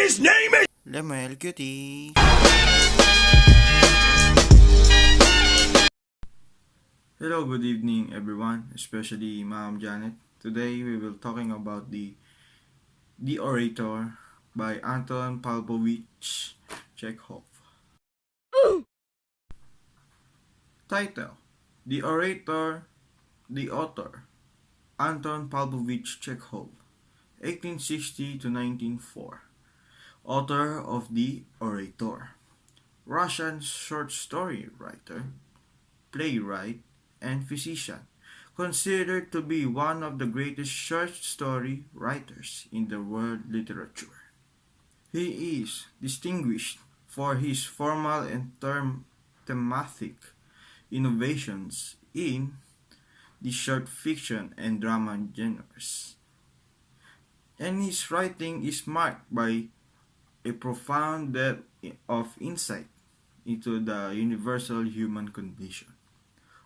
his name is Lemel Cutie. Hello, good evening everyone, especially Ma'am Janet. Today we will talking about the Orator by Anton Paplovich Chekhov. Title: The Orator, the author, Anton Paplovich Chekhov, 1860 to 1904. Author of The Orator, Russian short story writer, playwright, and physician, considered to be one of the greatest short story writers in the world literature. He is distinguished for his formal and thematic innovations in the short fiction and drama genres, and his writing is marked by a profound depth of insight into the universal human condition.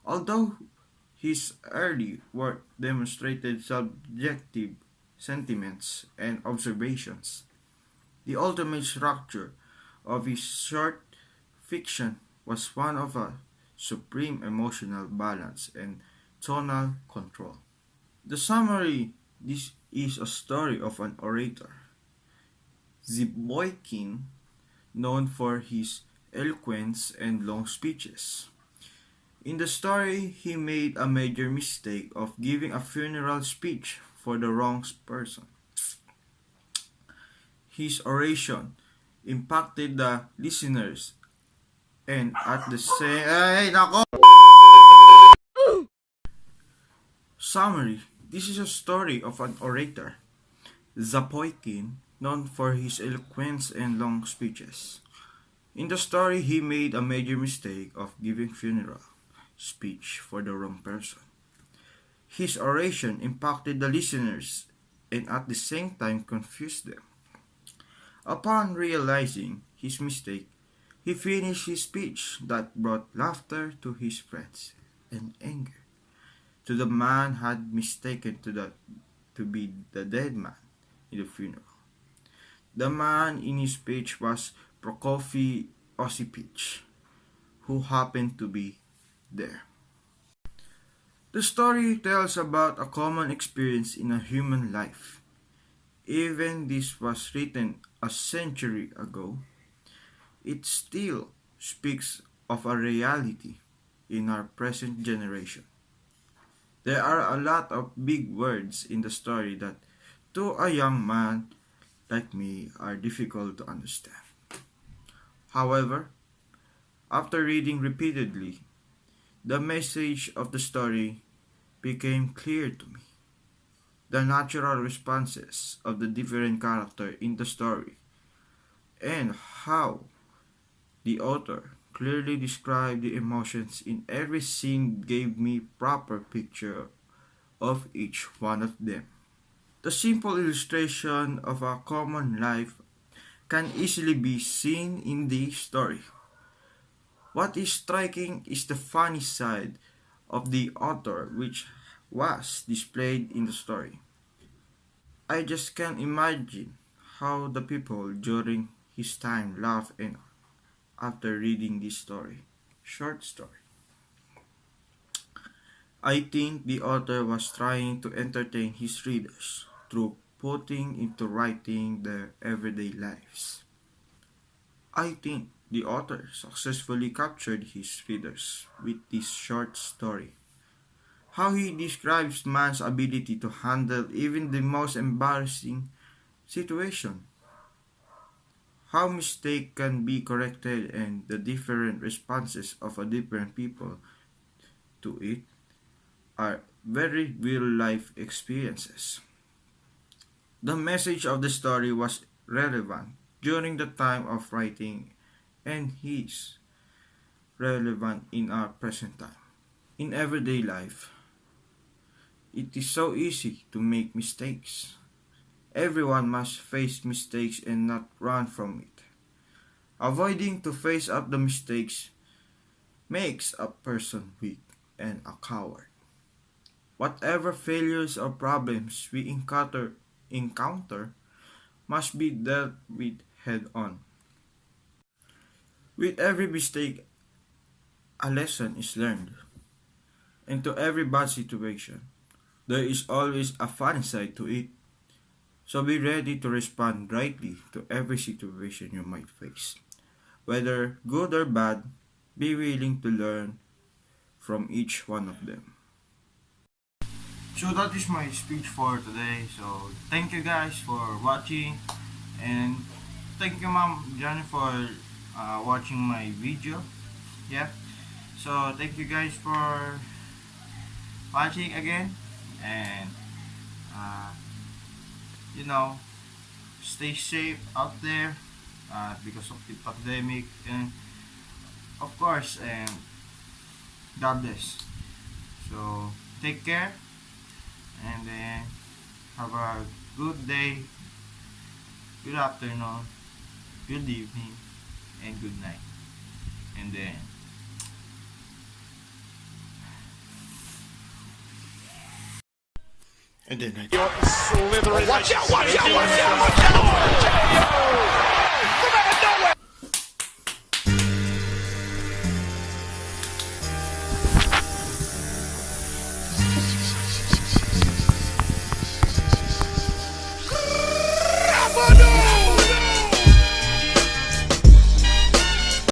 Although his early work demonstrated subjective sentiments and observations, the ultimate structure of his short fiction was one of a supreme emotional balance and tonal control. The summary: this is a story of an orator, Zapoikin, known for his eloquence and long speeches. In the story, he made a major mistake of giving a funeral speech for the wrong person. His oration impacted the listeners and at the same summary: this is a story of an orator, Zapoikin, known for his eloquence and long speeches. In the story, he made a major mistake of giving funeral speech for the wrong person. His oration impacted the listeners and at the same time confused them. Upon realizing his mistake, he finished his speech that brought laughter to his friends and anger to the man had mistaken to be the dead man in the funeral. The man in his speech was Prokofy Osipitch, who happened to be there. The story tells about a common experience in a human life. Even this was written a century ago, it still speaks of a reality in our present generation. There are a lot of big words in the story that to a young man like me are difficult to understand. However, after reading repeatedly, the message of the story became clear to me. The natural responses of the different characters in the story and how the author clearly described the emotions in every scene gave me proper picture of each one of them. The simple illustration of a common life can easily be seen in the story. What is striking is the funny side of the author which was displayed in the story. I just can't imagine how the people during his time laughed and after reading this short story. I think the author was trying to entertain his readers through putting into writing their everyday lives. I think the author successfully captured his readers with this short story. How he describes man's ability to handle even the most embarrassing situation. How mistake can be corrected and the different responses of a different people to it are very real life experiences. The message of the story was relevant during the time of writing and is relevant in our present time. In everyday life, it is so easy to make mistakes. Everyone must face mistakes and not run from it. Avoiding to face up the mistakes makes a person weak and a coward. Whatever failures or problems we encounter must be dealt with head on. With every mistake, a lesson is learned. And to every bad situation, there is always a funny side to it. So be ready to respond rightly to every situation you might face. Whether good or bad, be willing to learn from each one of them. So that is my speech for today. So thank you guys for watching, and thank you Ma'am Johnny for watching my video. Yeah. So thank you guys for watching again, and uh, you know, stay safe out there because of the pandemic, and of course, and God bless. So take care, and then have a good day, good afternoon, good evening, and good night. And then You're slithering. Watch out! Watch out! Watch out! Watch out!